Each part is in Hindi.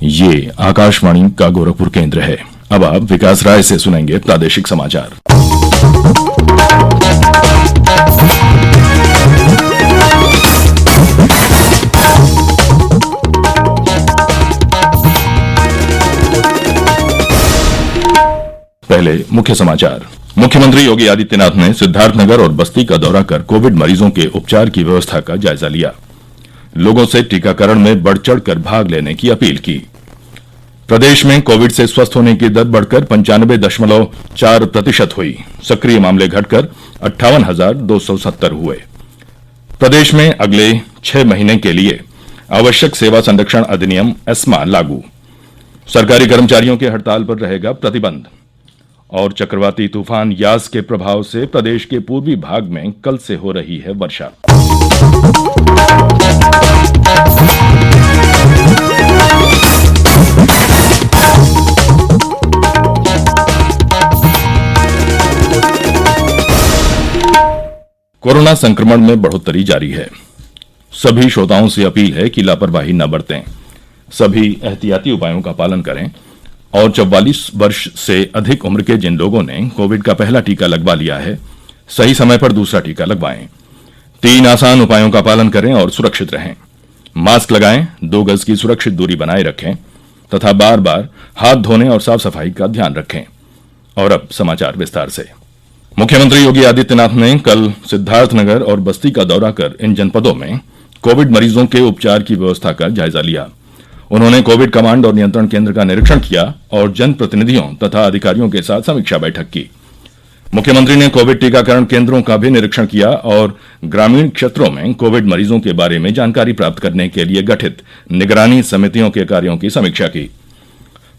ये आकाशवाणी का गोरखपुर केंद्र है। अब आप विकास राय से सुनेंगे प्रादेशिक समाचार। पहले मुख्य समाचार। मुख्यमंत्री योगी आदित्यनाथ ने सिद्धार्थनगर और बस्ती का दौरा कर कोविड मरीजों के उपचार की व्यवस्था का जायजा लिया। लोगों से टीकाकरण में बढ़ चढ़कर भाग लेने की अपील की। प्रदेश में कोविड से स्वस्थ होने की दर बढ़कर 95.4% हुई। सक्रिय मामले घटकर 58,270 हुए। प्रदेश में अगले 6 महीने के लिए आवश्यक सेवा संरक्षण अधिनियम एस्मा लागू। सरकारी कर्मचारियों के हड़ताल पर रहेगा प्रतिबंध। और चक्रवाती तूफान यास के प्रभाव से प्रदेश के पूर्वी भाग में कल से हो रही है वर्षा। कोरोना संक्रमण में बढ़ोतरी जारी है। सभी श्रोताओं से अपील है कि लापरवाही न बरतें, सभी एहतियाती उपायों का पालन करें और 44 वर्ष से अधिक उम्र के जिन लोगों ने कोविड का पहला टीका लगवा लिया है, सही समय पर दूसरा टीका लगवाएं। 3 आसान उपायों का पालन करें और सुरक्षित रहें। मास्क लगाएं, 2 गज की सुरक्षित दूरी बनाए रखें तथा बार बार हाथ धोने और साफ सफाई का ध्यान रखें। और अब समाचार विस्तार से। मुख्यमंत्री योगी आदित्यनाथ ने कल सिद्धार्थनगर और बस्ती का दौरा कर इन जनपदों में कोविड मरीजों के उपचार की व्यवस्था का जायजा लिया। उन्होंने कोविड कमांड और नियंत्रण केंद्र का निरीक्षण किया और जनप्रतिनिधियों तथा अधिकारियों के साथ समीक्षा बैठक की। मुख्यमंत्री ने कोविड टीकाकरण केंद्रों का भी निरीक्षण किया और ग्रामीण क्षेत्रों में कोविड मरीजों के बारे में जानकारी प्राप्त करने के लिए गठित निगरानी समितियों के कार्यों की समीक्षा की।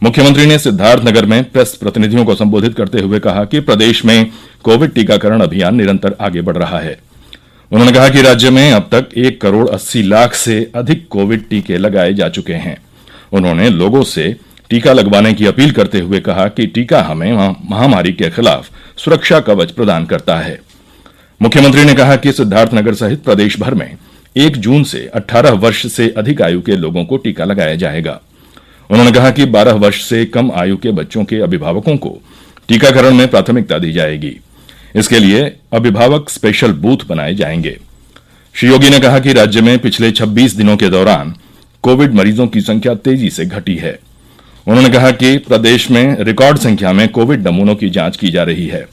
मुख्यमंत्री ने सिद्धार्थनगर में प्रेस प्रतिनिधियों को संबोधित करते हुए कहा कि प्रदेश में कोविड टीकाकरण अभियान निरंतर आगे बढ़ रहा है। उन्होंने कहा कि राज्य में अब तक 1,80,00,000 से अधिक कोविड टीके लगाए जा चुके हैं। उन्होंने लोगों से टीका लगवाने की अपील करते हुए कहा कि टीका हमें महामारी के खिलाफ सुरक्षा कवच प्रदान करता है। मुख्यमंत्री ने कहा कि सिद्धार्थनगर सहित प्रदेश भर में 1 जून से 18 वर्ष से अधिक आयु के लोगों को टीका लगाया जाएगा। उन्होंने कहा कि 12 वर्ष से कम आयु के बच्चों के अभिभावकों को टीकाकरण में प्राथमिकता दी जाएगी। इसके लिए अभिभावक स्पेशल बूथ बनाए जाएंगे। श्री योगी ने कहा कि राज्य में पिछले 26 दिनों के दौरान कोविड मरीजों की संख्या तेजी से घटी है। उन्होंने कहा कि प्रदेश में रिकॉर्ड संख्या में कोविड नमूनों की जांच की जा रही है।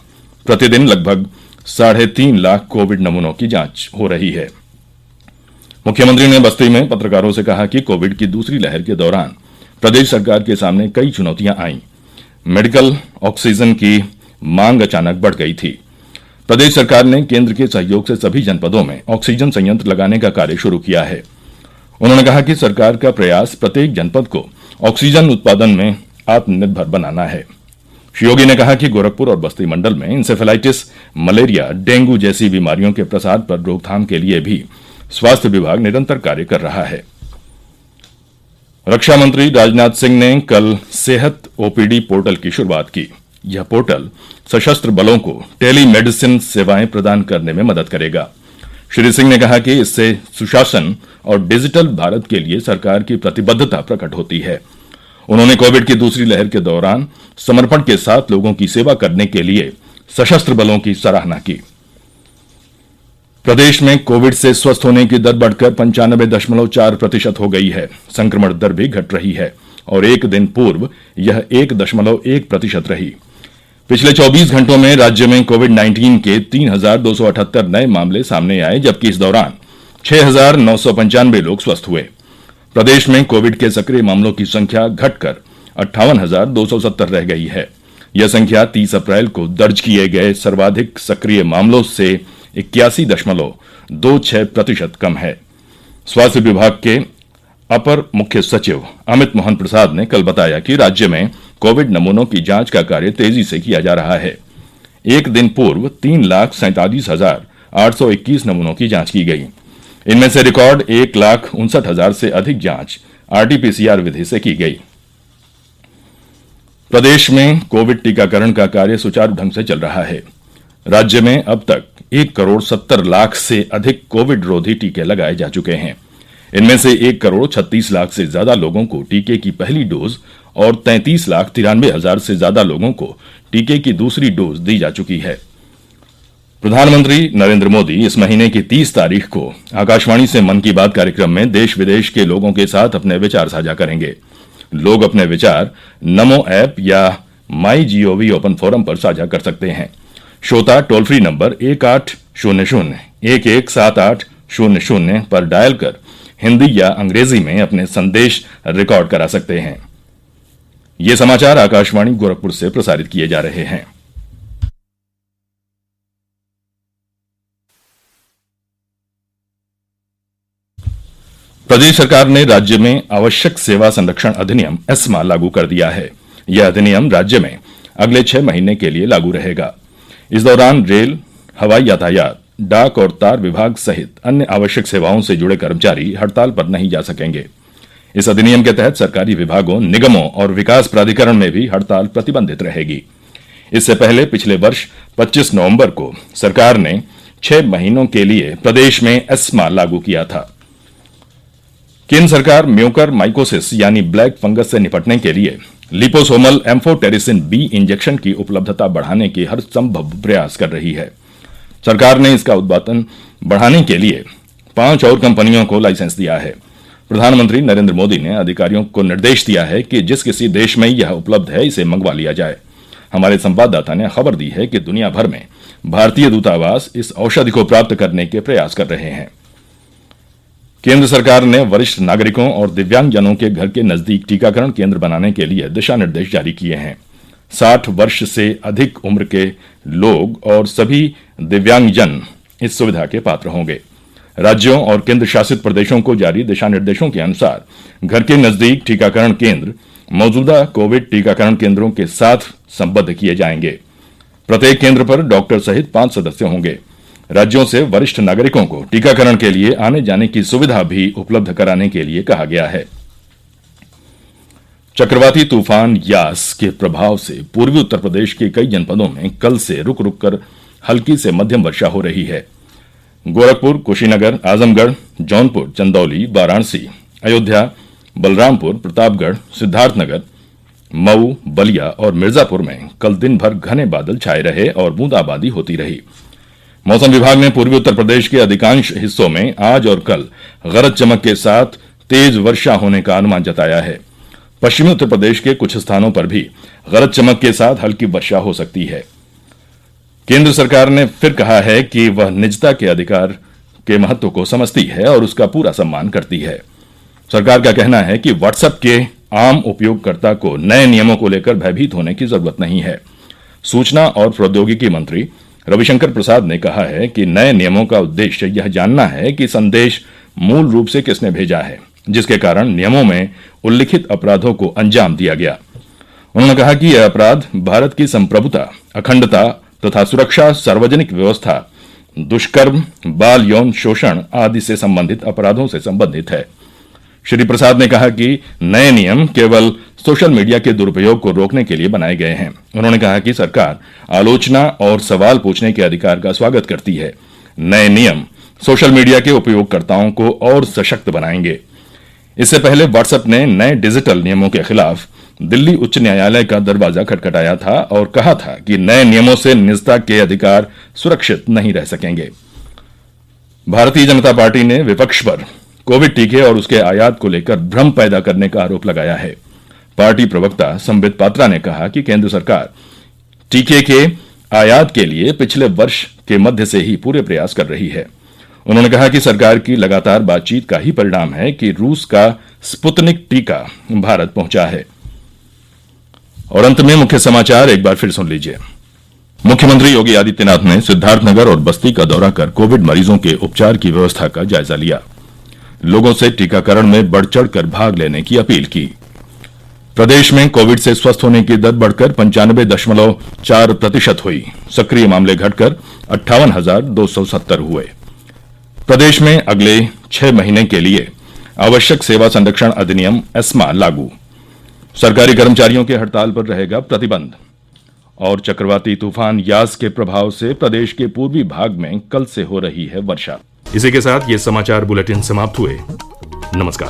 प्रतिदिन लगभग 3.5 लाख कोविड नमूनों की जांच हो रही है। मुख्यमंत्री ने बस्ती में पत्रकारों से कहा कि कोविड की दूसरी लहर के दौरान प्रदेश सरकार के सामने कई चुनौतियां आईं। मेडिकल ऑक्सीजन की मांग अचानक बढ़ गई थी। प्रदेश सरकार ने केंद्र के सहयोग से सभी जनपदों में ऑक्सीजन संयंत्र लगाने का कार्य शुरू किया है। उन्होंने कहा कि सरकार का प्रयास प्रत्येक जनपद को ऑक्सीजन उत्पादन में आत्मनिर्भर बनाना है। श्री योगी ने कहा कि गोरखपुर और बस्ती मंडल में इंसेफेलाइटिस, मलेरिया, डेंगू जैसी बीमारियों के प्रसार पर रोकथाम के लिए भी स्वास्थ्य विभाग निरंतर कार्य कर रहा है। रक्षा मंत्री राजनाथ सिंह ने कल सेहत ओपीडी पोर्टल की शुरुआत की। यह पोर्टल सशस्त्र बलों को टेलीमेडिसिन सेवाएं प्रदान करने में मदद करेगा। श्री सिंह ने कहा कि इससे सुशासन और डिजिटल भारत के लिए सरकार की प्रतिबद्धता प्रकट होती है। उन्होंने कोविड की दूसरी लहर के दौरान समर्पण के साथ लोगों की सेवा करने के लिए सशस्त्र बलों की सराहना की। प्रदेश में कोविड से स्वस्थ होने की दर बढ़कर 95.4% हो गई है। संक्रमण दर भी घट रही है और एक दिन पूर्व यह 1.1% रही। पिछले 24 घंटों में राज्य में कोविड-19 के 3,278 नए मामले सामने आए, जबकि इस दौरान 6,995 लोग स्वस्थ हुए। प्रदेश में कोविड के सक्रिय मामलों की संख्या घटकर 58,270 रह गई है। यह संख्या 30 अप्रैल को दर्ज किए गए सर्वाधिक सक्रिय मामलों से 81.26% कम है। स्वास्थ्य विभाग के अपर मुख्य सचिव अमित मोहन प्रसाद ने कल बताया कि राज्य में कोविड नमूनों की जांच का कार्य तेजी से किया जा रहा है। एक दिन पूर्व 3,47,821 नमूनों की जांच की गई। इनमें से रिकॉर्ड 1,59,000 से अधिक जांच आरटीपीसीआर विधि से की गई। प्रदेश में कोविड टीकाकरण का कार्य सुचारू ढंग से चल रहा है। राज्य में अब तक 1,70,00,000 से अधिक कोविड रोधी टीके लगाए जा चुके हैं। इनमें से 1,36,00,000 से ज्यादा लोगों को टीके की पहली डोज और 33,93,000 से ज्यादा लोगों को टीके की दूसरी डोज दी जा चुकी है। प्रधानमंत्री नरेंद्र मोदी इस महीने की 30 तारीख को आकाशवाणी से मन की बात कार्यक्रम में देश विदेश के लोगों के साथ अपने विचार साझा करेंगे। लोग अपने विचार नमो ऐप या माई जीओवी ओपन फोरम पर साझा कर सकते हैं। श्रोता टोल फ्री नंबर 1800-117800 पर डायल कर हिंदी या अंग्रेजी में अपने संदेश रिकॉर्ड करा सकते हैं। ये समाचार आकाशवाणी गोरखपुर से प्रसारित किए जा रहे हैं। प्रदेश सरकार ने राज्य में आवश्यक सेवा संरक्षण अधिनियम एस्मा लागू कर दिया है। यह अधिनियम राज्य में अगले 6 महीने के लिए लागू रहेगा। इस दौरान रेल, हवाई यातायात, डाक और तार विभाग सहित अन्य आवश्यक सेवाओं से जुड़े कर्मचारी हड़ताल पर नहीं जा सकेंगे। इस अधिनियम के तहत सरकारी विभागों, निगमों और विकास प्राधिकरण में भी हड़ताल प्रतिबंधित रहेगी। इससे पहले पिछले वर्ष 25 नवंबर को सरकार ने 6 महीनों के लिए प्रदेश में एस्मा लागू किया था। केंद्र सरकार म्यूकर माइकोसिस यानी ब्लैक फंगस से निपटने के लिए लिपोसोमल एम्फोटेरिसिन बी इंजेक्शन की उपलब्धता बढ़ाने के हर संभव प्रयास कर रही है। सरकार ने इसका उत्पादन बढ़ाने के लिए 5 और कंपनियों को लाइसेंस दिया है। प्रधानमंत्री नरेंद्र मोदी ने अधिकारियों को निर्देश दिया है कि जिस किसी देश में यह उपलब्ध है इसे मंगवा लिया जाए। हमारे संवाददाता ने खबर दी है कि दुनिया भर में भारतीय दूतावास इस औषधि को प्राप्त करने के प्रयास कर रहे हैं। केंद्र सरकार ने वरिष्ठ नागरिकों और दिव्यांगजनों के घर के नजदीक टीकाकरण केंद्र बनाने के लिए दिशा निर्देश जारी किए हैं। 60 वर्ष से अधिक उम्र के लोग और सभी दिव्यांगजन इस सुविधा के पात्र होंगे। राज्यों और केंद्र शासित प्रदेशों को जारी दिशा निर्देशों के अनुसार घर के नजदीक टीकाकरण केंद्र मौजूदा कोविड टीकाकरण केंद्रों के साथ संबद्ध किए जाएंगे। प्रत्येक केंद्र पर डॉक्टर सहित 5 सदस्य होंगे। राज्यों से वरिष्ठ नागरिकों को टीकाकरण के लिए आने जाने की सुविधा भी उपलब्ध कराने के लिए कहा गया है। चक्रवाती तूफान यास के प्रभाव से पूर्वी उत्तर प्रदेश के कई जनपदों में कल से रुक रुक कर हल्की से मध्यम वर्षा हो रही है। गोरखपुर, कुशीनगर, आजमगढ़, जौनपुर, चंदौली, वाराणसी, अयोध्या, बलरामपुर, प्रतापगढ़, सिद्धार्थनगर, मऊ, बलिया और मिर्जापुर में कल दिन भर घने बादल छाए रहे और बूंदाबांदी होती रही। मौसम विभाग ने पूर्वी उत्तर प्रदेश के अधिकांश हिस्सों में आज और कल गरज चमक के साथ तेज वर्षा होने का अनुमान जताया है। पश्चिमी उत्तर प्रदेश के कुछ स्थानों पर भी गरज चमक के साथ हल्की वर्षा हो सकती है। केंद्र सरकार ने फिर कहा है कि वह निजता के अधिकार के महत्व को समझती है और उसका पूरा सम्मान करती है। सरकार का कहना है कि व्हाट्सएप के आम उपयोगकर्ता को नए नियमों को लेकर भयभीत होने की जरूरत नहीं है। सूचना और प्रौद्योगिकी मंत्री रविशंकर प्रसाद ने कहा है कि नए नियमों का उद्देश्य यह जानना है कि संदेश मूल रूप से किसने भेजा है, जिसके कारण नियमों में उल्लिखित अपराधों को अंजाम दिया गया। उन्होंने कहा कि यह अपराध भारत की संप्रभुता, अखंडता तथा सुरक्षा, सार्वजनिक व्यवस्था, दुष्कर्म, बाल यौन शोषण आदि से संबंधित अपराधों से संबंधित है। श्री प्रसाद ने कहा कि नए नियम केवल सोशल मीडिया के दुरुपयोग को रोकने के लिए बनाए गए हैं। उन्होंने कहा कि सरकार आलोचना और सवाल पूछने के अधिकार का स्वागत करती है। नए नियम सोशल मीडिया के उपयोगकर्ताओं को और सशक्त बनाएंगे। इससे पहले व्हाट्सएप ने नए डिजिटल नियमों के खिलाफ दिल्ली उच्च न्यायालय का दरवाजा खटखटाया था और कहा था कि नए नियमों से निजता के अधिकार सुरक्षित नहीं रह सकेंगे। भारतीय जनता पार्टी ने विपक्ष पर कोविड टीके और उसके आयात को लेकर भ्रम पैदा करने का आरोप लगाया है। पार्टी प्रवक्ता संबित पात्रा ने कहा कि केंद्र सरकार टीके के आयात के लिए पिछले वर्ष के मध्य से ही पूरे प्रयास कर रही है। उन्होंने कहा कि सरकार की लगातार बातचीत का ही परिणाम है कि रूस का स्पुतनिक टीका भारत पहुंचा है। और अंत में मुख्य समाचार एक बार फिर सुन लीजिए। मुख्यमंत्री योगी आदित्यनाथ ने सिद्धार्थनगर और बस्ती का दौरा कर कोविड मरीजों के उपचार की व्यवस्था का जायजा लिया। लोगों से टीकाकरण में बढ़ चढ़कर भाग लेने की अपील की। प्रदेश में कोविड से स्वस्थ होने की दर बढ़कर 95.4% हुई। सक्रिय मामले घटकर 58,270 हुए। प्रदेश में अगले 6 महीने के लिए आवश्यक सेवा संरक्षण अधिनियम एस्मा लागू। सरकारी कर्मचारियों के हड़ताल पर रहेगा प्रतिबंध। और चक्रवाती तूफान यास के प्रभाव से प्रदेश के पूर्वी भाग में कल से हो रही है वर्षा। इसी के साथ ये समाचार बुलेटिन समाप्त हुए। नमस्कार।